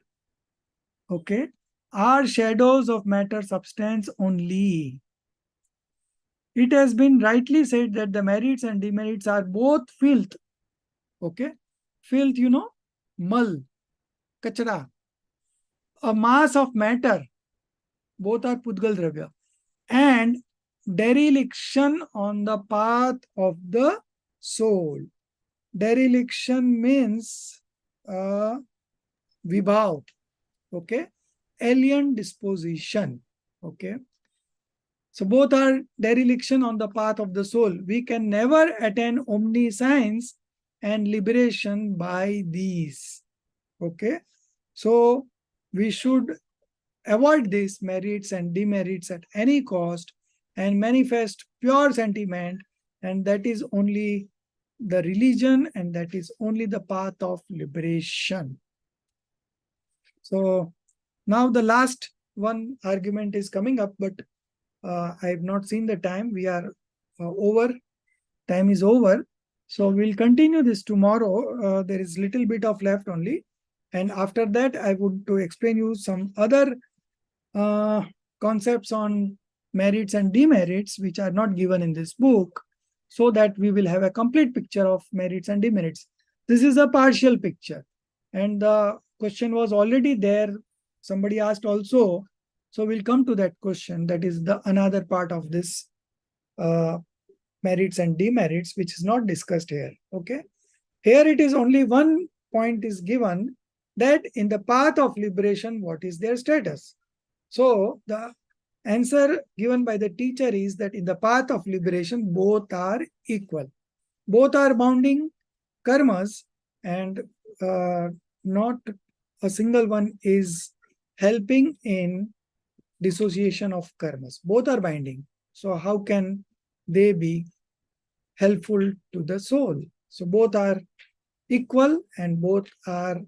okay, are shadows of matter substance only. It has been rightly said that the merits and demerits are both filth. Okay. Filth, mal, kachra. A mass of matter. Both are pudgal dravya. And dereliction on the path of the soul. Dereliction means vibhav. Okay. Alien disposition. Okay. So both are dereliction on the path of the soul. We can never attain omniscience and liberation by these. Okay. So we should avoid these merits and demerits at any cost and manifest pure sentiment, and that is only the religion, and that is only the path of liberation. So now the last one argument is coming up, but I have not seen the time. We are over. Time is over. So we'll continue this tomorrow. There is little bit of left only. And after that, I would to explain you some other concepts on merits and demerits, which are not given in this book, so that we will have a complete picture of merits and demerits. This is a partial picture. And the question was already there. Somebody asked also. So we'll come to that question. That is the another part of this merits and demerits, which is not discussed here. Okay. Here it is only one point is given, that in the path of liberation, what is their status? So the answer given by the teacher is that in the path of liberation, both are equal. Both are bounding karmas, and not a single one is helping in dissociation of karmas. Both are binding. So how can they be helpful to the soul? So both are equal and both are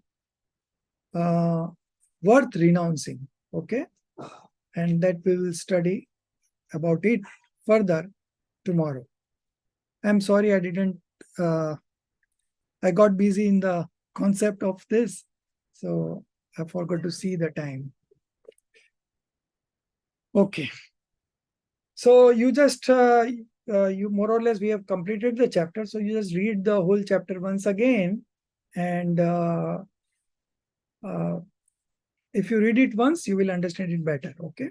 worth renouncing. Okay. And that we will study about it further tomorrow. I'm sorry I didn't, I got busy in the concept of this, so I forgot to see the time. Okay. So you just, you more or less, we have completed the chapter. So you just read the whole chapter once again. And if you read it once, you will understand it better. Okay.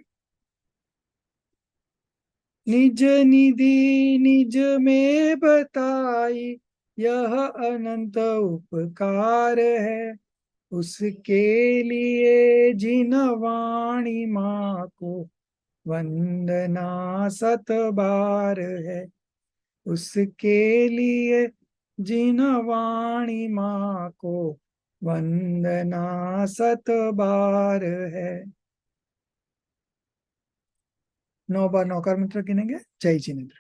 निज निधि निज में बताई, यह अनंत उपकार है, उसके लिए जिन वाणी माँ को वंदना सत बार है, उसके लिए जिन वाणी माँ को वंदना सत बार है। 9 बार नौकार मंत्र गिनेंगे। जय जिनेंद्र।